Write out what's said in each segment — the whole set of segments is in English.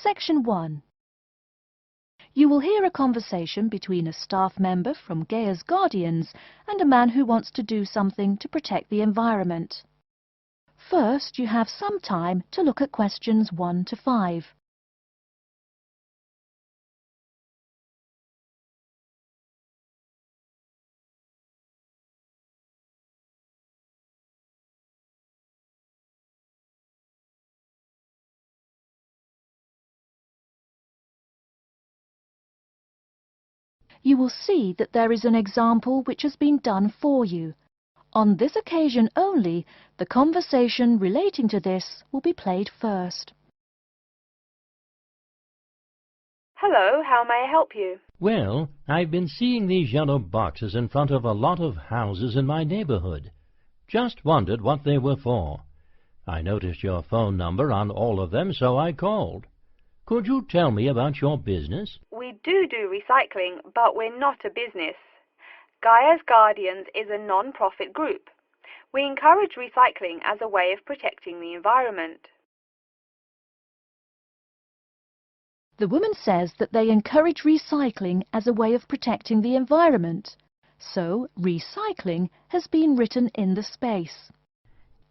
Section 1. You will hear a conversation between a staff member from Gaia's Guardians and a man who wants to do something to protect the environment. First, you have some time to look at questions 1 to 5. You will see that there is an example which has been done for you. On this occasion only, the conversation relating to this will be played first. Hello, how may I help you? Well, I've been seeing these yellow boxes in front of a lot of houses in my neighborhood. Just wondered what they were for. I noticed your phone number on all of them, so I called. Could you tell me about your business? We do recycling, but we're not a business. Gaia's Guardians is a non-profit group. We encourage recycling as a way of protecting the environment. The woman says that they encourage recycling as a way of protecting the environment. So, recycling has been written in the space.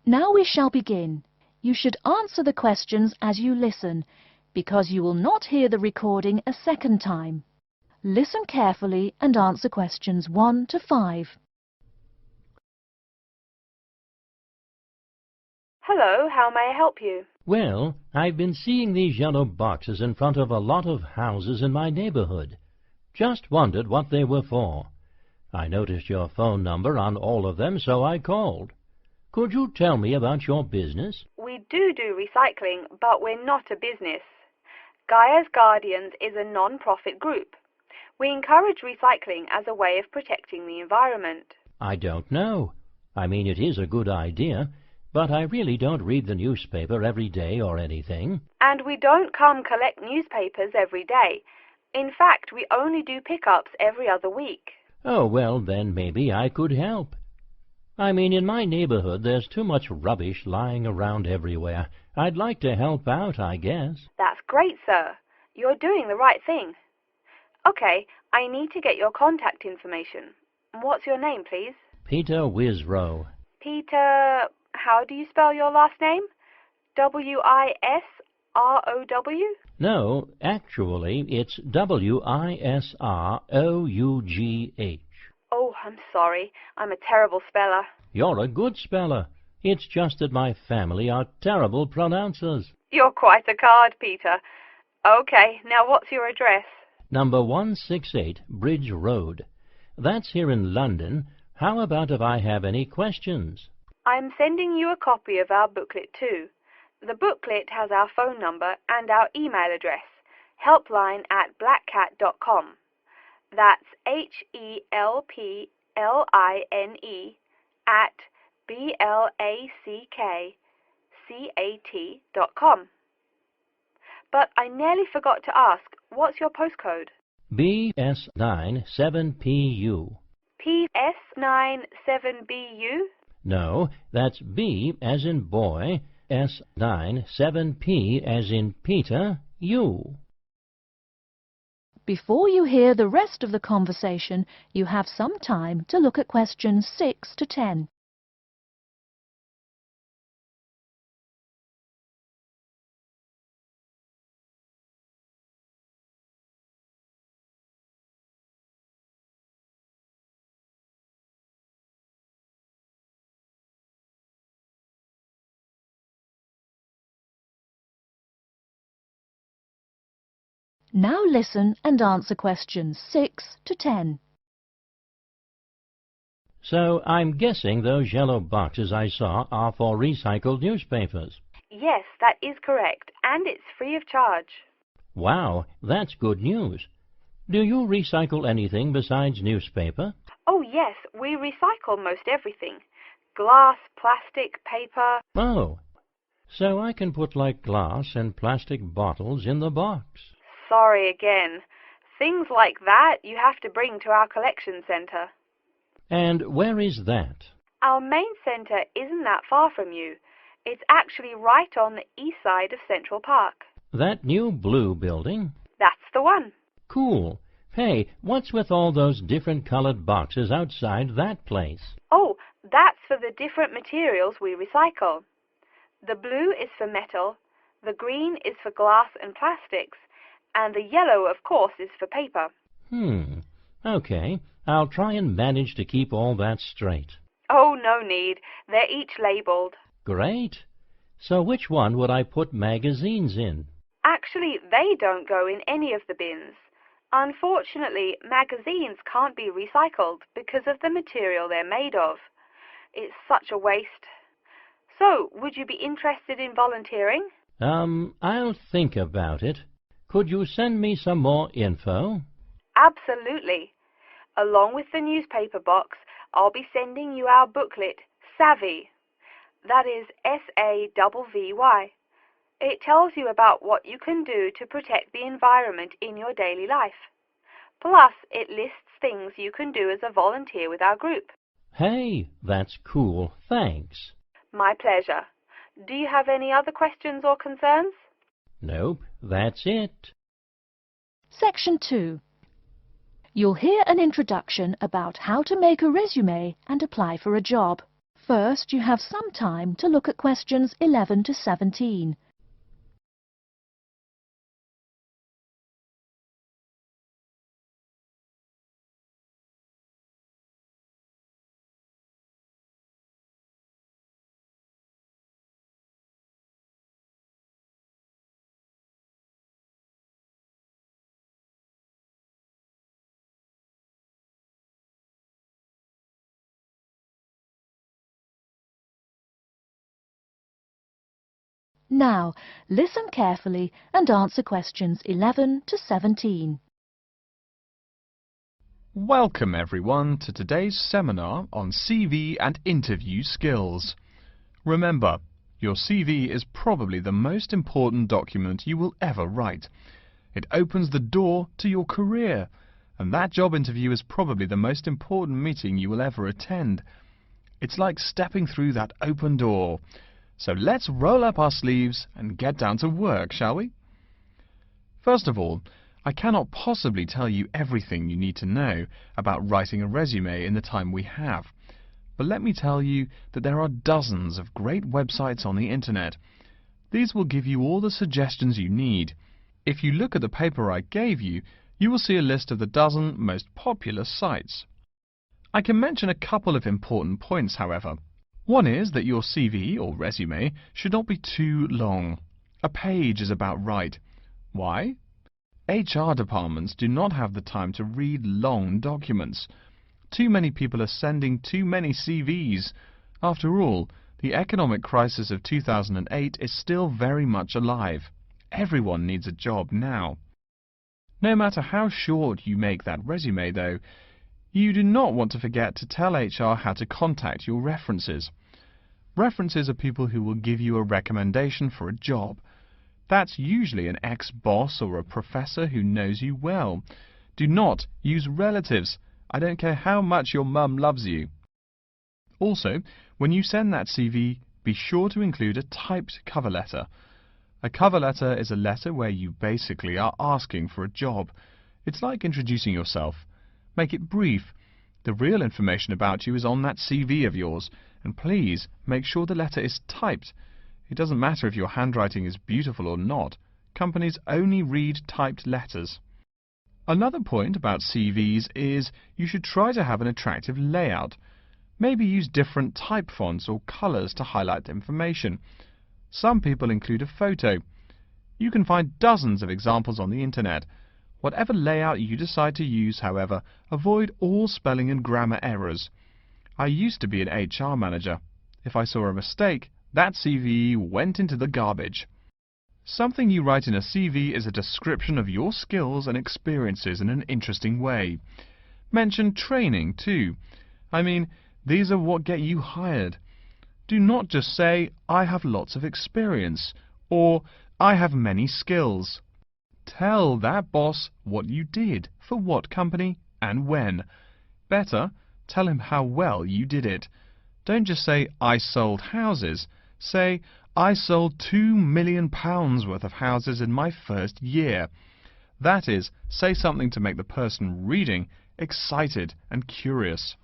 Now we shall begin. You should answer the questions as you listen, because you will not hear the recording a second time. Listen carefully and answer questions 1 to 5. Hello, how may I help you? Well, I've been seeing these yellow boxes in front of a lot of houses in my neighborhood. Just wondered what they were for. I noticed your phone number on all of them, so I called. Could you tell me about your business? We do recycling, but we're not a business. Gaia's Guardians is a non-profit group. We encourage recycling as a way of protecting the environment. I don't know. I mean, it is a good idea, but I really don't read the newspaper every day or anything. And we don't come collect newspapers every day. In fact, we only do pickups every other week. Oh, well, then maybe I could help. I mean, in my neighborhood there's too much rubbish lying around everywhere. I'd like to help out, I guess. That's great, sir. You're doing the right thing. Okay, I need to get your contact information. What's your name, please? Peter Wisrow. Peter, how do you spell your last name? W-I-S-R-O-W? No, actually, it's W-I-S-R-O-U-G-H. Oh, I'm sorry. I'm a terrible speller. You're a good speller. It's just that my family are terrible pronouncers. You're quite a card, Peter. Okay, now what's your address? Number 168 Bridge Road. That's here in London. How about if I have any questions? I'm sending you a copy of our booklet too. The booklet has our phone number and our email address, helpline@blackcat.com. That's HELPLINE at BLACKCAT.com. But I nearly forgot to ask, what's your postcode? BS97PU. PS97BU? No, that's B as in boy, S97P as in Peter, U. Before you hear the rest of the conversation, you have some time to look at questions 6 to 10. Now listen and answer questions 6 to 10. So I'm guessing those yellow boxes I saw are for recycled newspapers. Yes, that is correct, and it's free of charge. Wow, that's good news. Do you recycle anything besides newspaper? Oh yes, we recycle most everything. Glass, plastic, paper. Oh, so I can put like glass and plastic bottles in the box. Sorry again. Things like that you have to bring to our collection centre. And where is that? Our main centre isn't that far from you. It's actually right on the east side of Central Park. That new blue building? That's the one. Cool. Hey, what's with all those different colored boxes outside that place? Oh, that's for the different materials we recycle. The blue is for metal, the green is for glass and plastics, and the yellow, of course, is for paper. Okay. I'll try and manage to keep all that straight. Oh, no need. They're each labeled. Great. So which one would I put magazines in? Actually, they don't go in any of the bins. Unfortunately, magazines can't be recycled because of the material they're made of. It's such a waste. So, would you be interested in volunteering? I'll think about it. Could you send me some more info? Absolutely. Along with the newspaper box, I'll be sending you our booklet, Savvy. That is SAVVY. It tells you about what you can do to protect the environment in your daily life. Plus, it lists things you can do as a volunteer with our group. Hey, that's cool. Thanks. My pleasure. Do you have any other questions or concerns? Nope, that's it. Section 2. You'll hear an introduction about how to make a resume and apply for a job. First, you have some time to look at questions 11 to 17. Now, listen carefully and answer questions 11 to 17. Welcome everyone to today's seminar on CV and interview skills. Remember, your CV is probably the most important document you will ever write. It opens the door to your career, and that job interview is probably the most important meeting you will ever attend. It's like stepping through that open door. So let's roll up our sleeves and get down to work, shall we? First of all, I cannot possibly tell you everything you need to know about writing a resume in the time we have. But let me tell you that there are dozens of great websites on the internet. These will give you all the suggestions you need. If you look at the paper I gave you, you will see a list of the dozen most popular sites. I can mention a couple of important points, however. One is that your CV or resume should not be too long. A page is about right. Why? HR departments do not have the time to read long documents. Too many people are sending too many CVs. After all, the economic crisis of 2008 is still very much alive. Everyone needs a job now. No matter how short you make that resume, though, you do not want to forget to tell HR how to contact your references. References are people who will give you a recommendation for a job. That's usually an ex-boss or a professor who knows you well. Do not use relatives. I don't care how much your mum loves you. Also, when you send that CV, be sure to include a typed cover letter. A cover letter is a letter where you basically are asking for a job. It's like introducing yourself. Make it brief. The real information about you is on that CV of yours, and please make sure the letter is typed. It doesn't matter if your handwriting is beautiful or not. Companies only read typed letters. Another point about CVs is you should try to have an attractive layout. Maybe use different type fonts or colors to highlight the information. Some people include a photo. You can find dozens of examples on the internet. Whatever layout you decide to use, however, avoid all spelling and grammar errors. I used to be an HR manager. If I saw a mistake, that CV went into the garbage. Something you write in a CV is a description of your skills and experiences in an interesting way. Mention training, too. I mean, these are what get you hired. Do not just say, I have lots of experience, or I have many skills. Tell that boss what you did, for what company, and when. Better, tell him how well you did it. Don't just say, I sold houses. Say, I sold £2 million worth of houses in my first year. That is, say something to make the person reading excited and curious.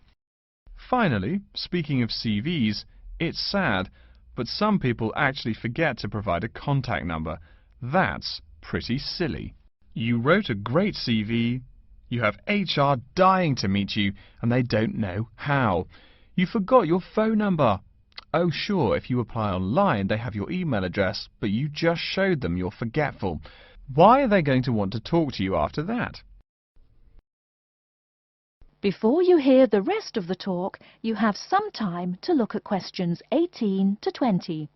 Finally, speaking of CVs, it's sad, but some people actually forget to provide a contact number. That's pretty silly. You wrote a great CV, you have HR dying to meet you, and they don't know how. You forgot your phone number. Oh sure, if you apply online they have your email address, but you just showed them you're forgetful. Why are they going to want to talk to you after that? Before you hear the rest of the talk, you have some time to look at questions 18 to 20.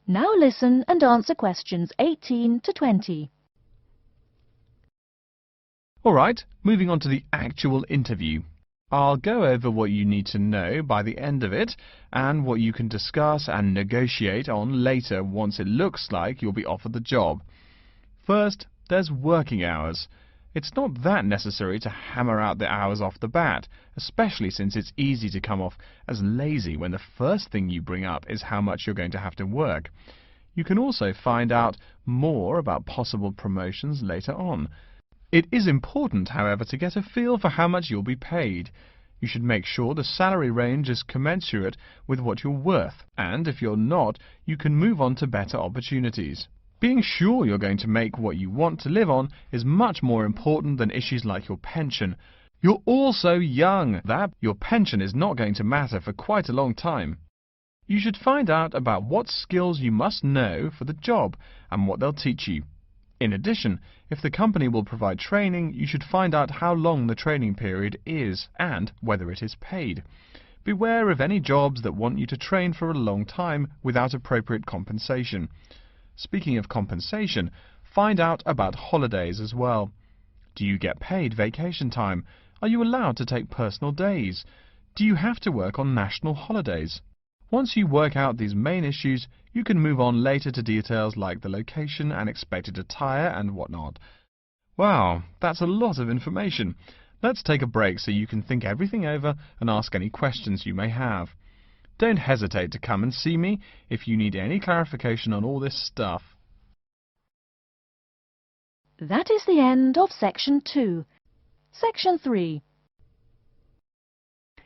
Now listen and answer questions 18 to 20. Alright, moving on to the actual interview. I'll go over what you need to know by the end of it and what you can discuss and negotiate on later once it looks like you'll be offered the job. First, there's working hours. It's not that necessary to hammer out the hours off the bat, especially since it's easy to come off as lazy when the first thing you bring up is how much you're going to have to work. You can also find out more about possible promotions later on. It is important, however, to get a feel for how much you'll be paid. You should make sure the salary range is commensurate with what you're worth, and if you're not, you can move on to better opportunities. Being sure you're going to make what you want to live on is much more important than issues like your pension. You're all so young that your pension is not going to matter for quite a long time. You should find out about what skills you must know for the job and what they'll teach you. In addition, if the company will provide training, you should find out how long the training period is and whether it is paid. Beware of any jobs that want you to train for a long time without appropriate compensation. Speaking of compensation, find out about holidays as well. Do you get paid vacation time? Are you allowed to take personal days? Do you have to work on national holidays? Once you work out these main issues, you can move on later to details like the location and expected attire and whatnot. Wow, that's a lot of information. Let's take a break so you can think everything over and ask any questions you may have. Don't hesitate to come and see me if you need any clarification on all this stuff. That is the end of Section 2. Section 3.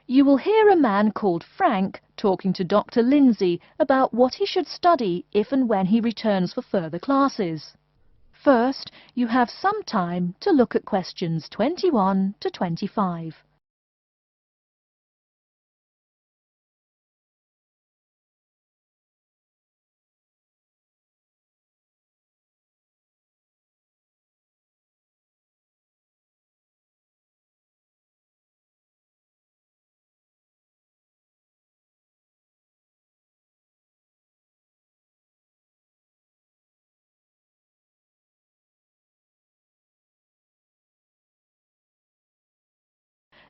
You will hear a man called Frank talking to Dr. Lindsay about what he should study if and when he returns for further classes. First, you have some time to look at questions 21 to 25.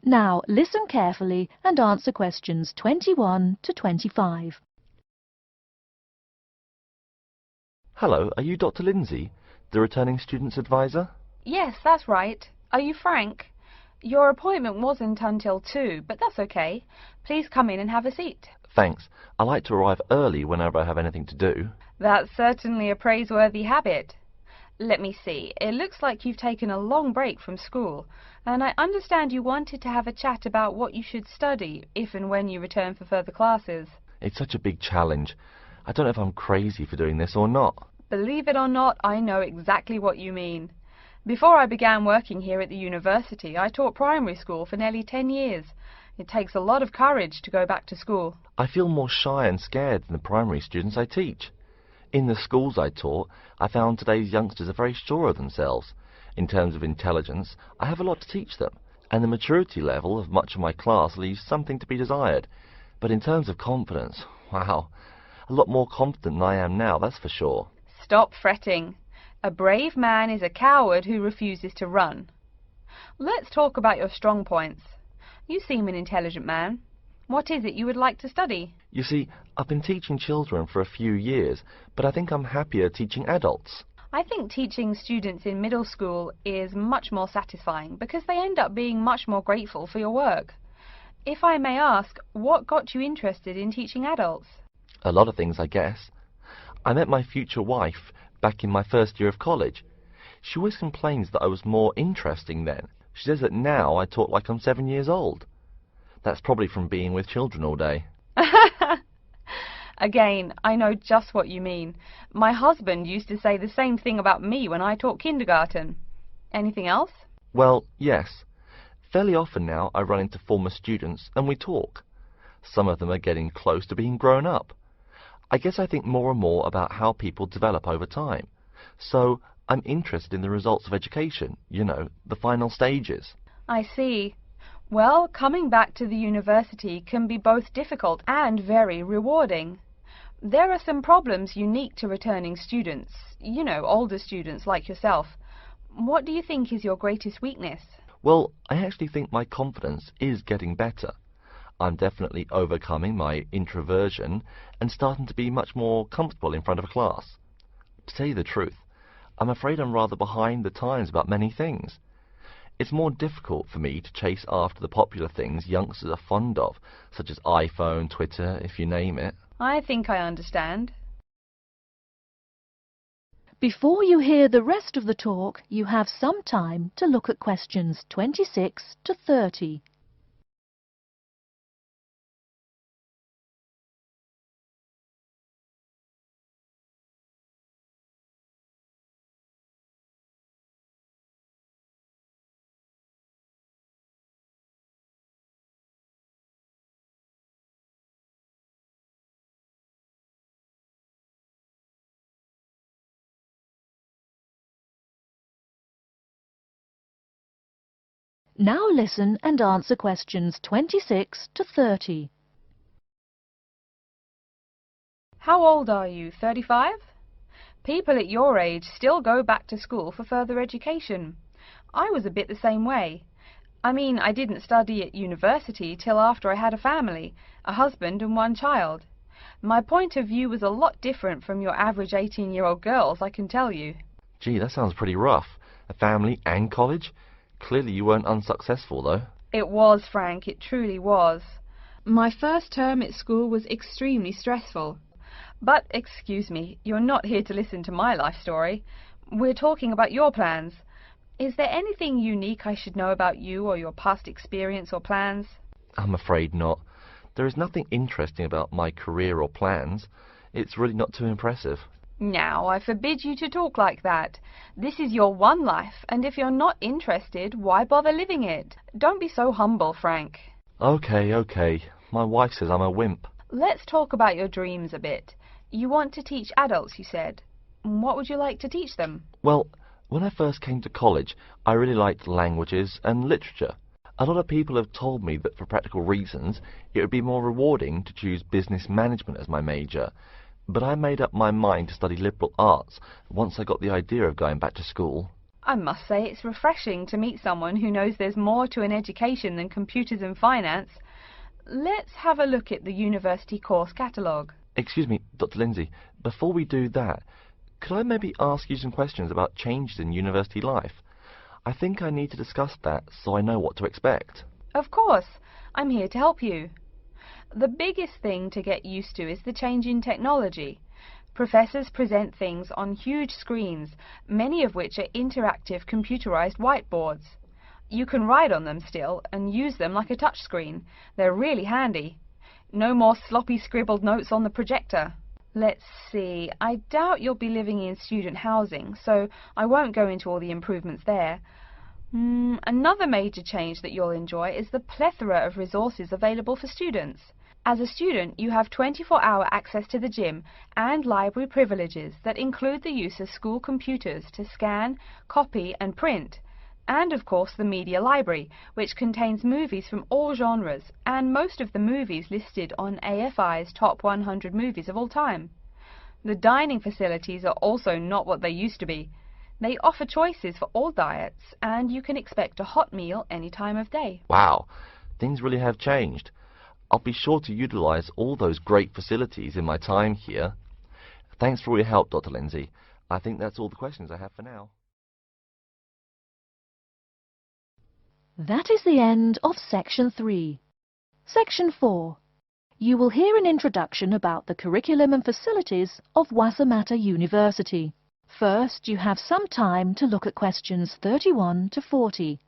Now listen carefully and answer questions 21 to 25. Hello, are you Dr. Lindsay, the returning students advisor? Yes, that's right. Are you Frank? Your appointment wasn't until 2, but that's okay. Please come in and have a seat. Thanks. I like to arrive early whenever I have anything to do. That's certainly a praiseworthy habit. Let me see. It looks like you've taken a long break from school, and I understand you wanted to have a chat about what you should study if and when you return for further classes. It's such a big challenge. I don't know if I'm crazy for doing this or not. Believe it or not, I know exactly what you mean. Before I began working here at the university, I taught primary school for nearly 10 years. It takes a lot of courage to go back to school. I feel more shy and scared than the primary students I teach. In the schools I taught, I found today's youngsters are very sure of themselves. In terms of intelligence, I have a lot to teach them, and the maturity level of much of my class leaves something to be desired. But in terms of confidence, wow, a lot more confident than I am now, that's for sure. Stop fretting. A brave man is a coward who refuses to run. Let's talk about your strong points. You seem an intelligent man. What is it you would like to study? You see, I've been teaching children for a few years, but I think I'm happier teaching adults. I think teaching students in middle school is much more satisfying because they end up being much more grateful for your work. If I may ask, what got you interested in teaching adults? A lot of things, I guess. I met my future wife back in my first year of college. She always complains that I was more interesting then. She says that now I talk like I'm 7 years old. That's probably from being with children all day. Again, I know just what you mean. My husband used to say the same thing about me when I taught kindergarten. Anything else? Well, yes. Fairly often now I run into former students and we talk. Some of them are getting close to being grown up. I guess I think more and more about how people develop over time. So I'm interested in the results of education, you know, the final stages. I see. Well, coming back to the university can be both difficult and very rewarding. There are some problems unique to returning students, you know, older students like yourself. What do you think is your greatest weakness? Well, I actually think my confidence is getting better. I'm definitely overcoming my introversion and starting to be much more comfortable in front of a class. To tell you the truth, I'm afraid I'm rather behind the times about many things. It's more difficult for me to chase after the popular things youngsters are fond of, such as iPhone, Twitter, if you name it. I think I understand. Before you hear the rest of the talk, you have some time to look at questions 26 to 30. Now listen and answer questions 26 to 30. How old are you? 35? People at your age still go back to school for further education. I was a bit the same way. I mean, I didn't study at university till after I had a family, a husband and one child. My point of view was a lot different from your average 18-year-old girls, I can tell you. Gee, that sounds pretty rough. A family and college? Clearly you weren't unsuccessful, though. It was, Frank, it truly was. My first term at school was extremely stressful. But, excuse me, you're not here to listen to my life story. We're talking about your plans. Is there anything unique I should know about you or your past experience or plans? I'm afraid not. There is nothing interesting about my career or plans. It's really not too impressive. Now, I forbid you to talk like that. This is your one life, and if you're not interested, why bother living it? Don't be so humble, Frank. Okay. My wife says I'm a wimp. Let's talk about your dreams a bit. You want to teach adults, you said. What would you like to teach them? Well, when I first came to college, I really liked languages and literature. A lot of people have told me that for practical reasons, it would be more rewarding to choose business management as my major. But I made up my mind to study liberal arts once I got the idea of going back to school. I must say it's refreshing to meet someone who knows there's more to an education than computers and finance. Let's have a look at the university course catalogue. Excuse me, Dr. Lindsay, before we do that, could I maybe ask you some questions about changes in university life? I think I need to discuss that so I know what to expect. Of course, I'm here to help you. The biggest thing to get used to is the change in technology. Professors present things on huge screens, many of which are interactive computerized whiteboards. You can write on them still and use them like a touchscreen. They're really handy. No more sloppy scribbled notes on the projector. Let's see, I doubt you'll be living in student housing, so I won't go into all the improvements there. Another major change that you'll enjoy is the plethora of resources available for students. As a student, you have 24-hour access to the gym and library privileges that include the use of school computers to scan, copy and print. And of course the media library, which contains movies from all genres and most of the movies listed on AFI's top 100 movies of all time. The dining facilities are also not what they used to be. They offer choices for all diets and you can expect a hot meal any time of day. Wow, things really have changed. I'll be sure to utilize all those great facilities in my time here. Thanks for all your help, Dr. Lindsay. I think that's all the questions I have for now. That is the end of Section 3. Section 4. You will hear an introduction about the curriculum and facilities of Wassamata University. First, you have some time to look at questions 31 to 40.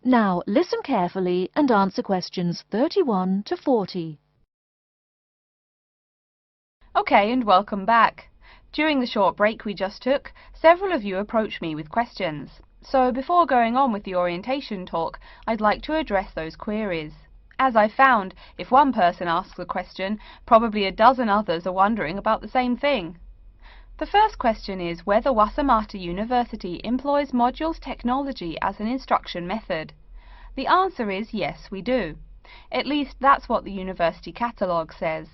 Now, listen carefully and answer questions 31 to 40. Okay, and welcome back. During the short break we just took, several of you approached me with questions. So before going on with the orientation talk, I'd like to address those queries. As I found, if one person asks a question, probably a dozen others are wondering about the same thing. The first question is whether Wassamata University employs modules technology as an instruction method. The answer is yes, we do. At least that's what the university catalogue says.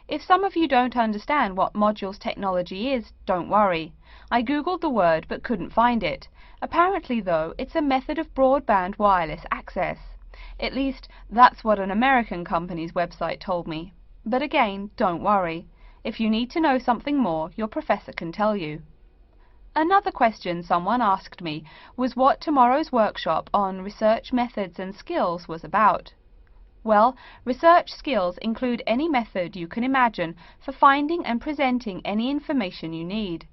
If some of you don't understand what modules technology is, don't worry. I googled the word but couldn't find it. Apparently, though, it's a method of broadband wireless access. At least, that's what an American company's website told me. But again, don't worry. If you need to know something more, your professor can tell you. Another question someone asked me was what tomorrow's workshop on research methods and skills was about. Well, research skills include any method you can imagine for finding and presenting any information you need.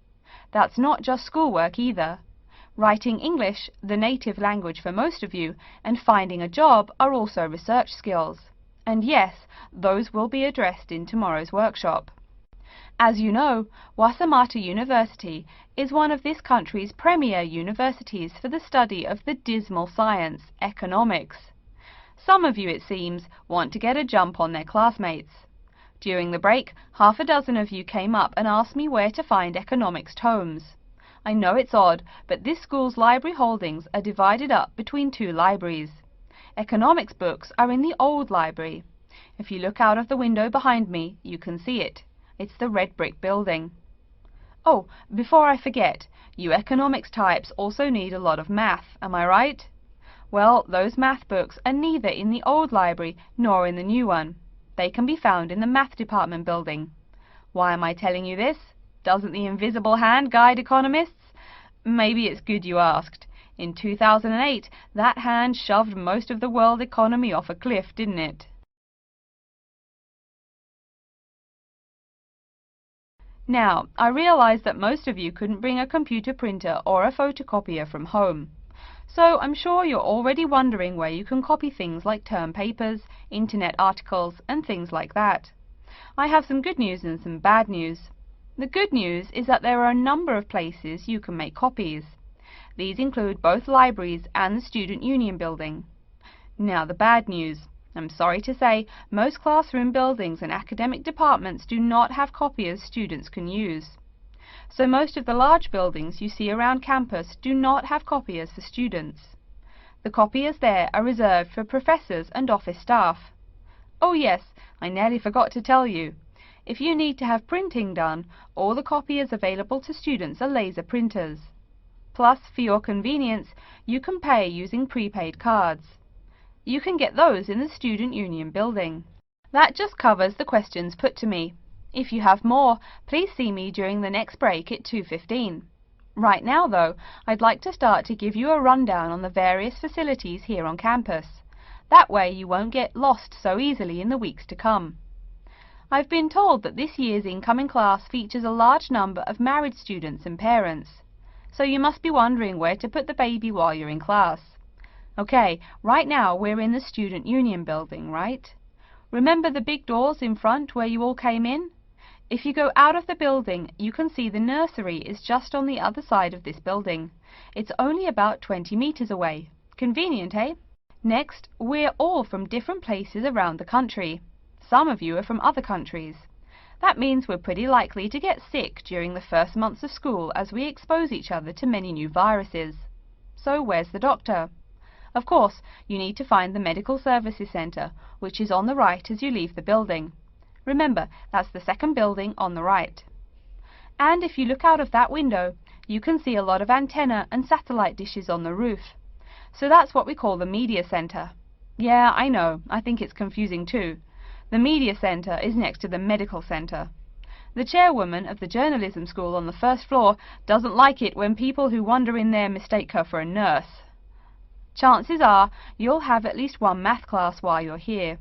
That's not just schoolwork either. Writing English, the native language for most of you, and finding a job are also research skills. And yes, those will be addressed in tomorrow's workshop. As you know, Wassamata University is one of this country's premier universities for the study of the dismal science, economics. Some of you, it seems, want to get a jump on their classmates. During the break, half a dozen of you came up and asked me where to find economics tomes. I know it's odd, but this school's library holdings are divided up between two libraries. Economics books are in the old library. If you look out of the window behind me, you can see it. It's the red brick building. Oh, before I forget, you economics types also need a lot of math, am I right? Well, those math books are neither in the old library nor in the new one. They can be found in the math department building. Why am I telling you this? Doesn't the invisible hand guide economists? Maybe it's good you asked. In 2008, that hand shoved most of the world economy off a cliff, didn't it? Now, I realize that most of you couldn't bring a computer printer or a photocopier from home. So I'm sure you're already wondering where you can copy things like term papers, internet articles, and things like that. I have some good news and some bad news. The good news is that there are a number of places you can make copies. These include both libraries and the Student Union building. Now the bad news. I'm sorry to say, most classroom buildings and academic departments do not have copiers students can use. So most of the large buildings you see around campus do not have copiers for students. The copiers there are reserved for professors and office staff. Oh yes, I nearly forgot to tell you. If you need to have printing done, all the copiers available to students are laser printers. Plus, for your convenience, you can pay using prepaid cards. You can get those in the Student Union building. That just covers the questions put to me. If you have more, please see me during the next break at 2:15. Right now, though, I'd like to start to give you a rundown on the various facilities here on campus. That way you won't get lost so easily in the weeks to come. I've been told that this year's incoming class features a large number of married students and parents. So you must be wondering where to put the baby while you're in class. Okay, right now we're in the Student Union building, right? Remember the big doors in front where you all came in? If you go out of the building, you can see the nursery is just on the other side of this building. It's only about 20 meters away. Convenient, eh? Next, we're all from different places around the country. Some of you are from other countries. That means we're pretty likely to get sick during the first months of school as we expose each other to many new viruses. So where's the doctor? Of course, you need to find the Medical Services Centre, which is on the right as you leave the building. Remember, that's the second building on the right. And if you look out of that window, you can see a lot of antenna and satellite dishes on the roof. So that's what we call the Media Centre. Yeah, I know, I think it's confusing too. The Media Centre is next to the Medical Centre. The chairwoman of the journalism school on the first floor doesn't like it when people who wander in there mistake her for a nurse. Chances are you'll have at least one math class while you're here.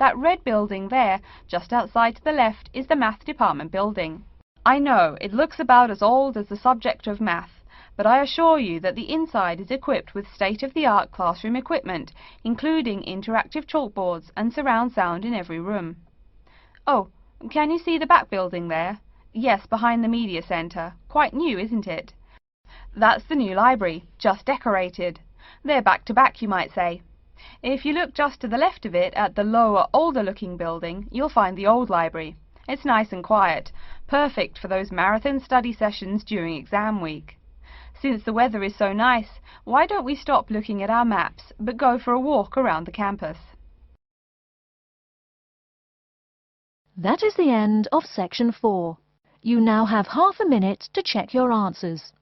That red building there, just outside to the left, is the math department building. I know, it looks about as old as the subject of math, but I assure you that the inside is equipped with state-of-the-art classroom equipment, including interactive chalkboards and surround sound in every room. Oh, can you see the back building there? Yes, behind the Media Centre. Quite new, isn't it? That's the new library, just decorated. They're back to back, you might say. If you look just to the left of it at the lower, older-looking building, you'll find the old library. It's nice and quiet, perfect for those marathon study sessions during exam week. Since the weather is so nice, why don't we stop looking at our maps, but go for a walk around the campus? That is the end of section 4. You now have half a minute to check your answers.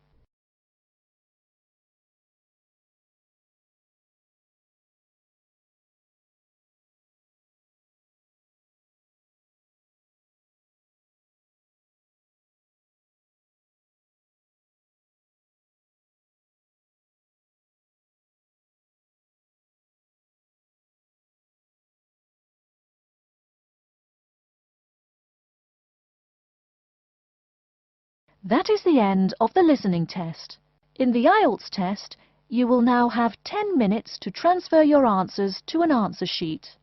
That is the end of the listening test. In the Ielts test, you will now have 10 minutes to transfer your answers to an answer sheet.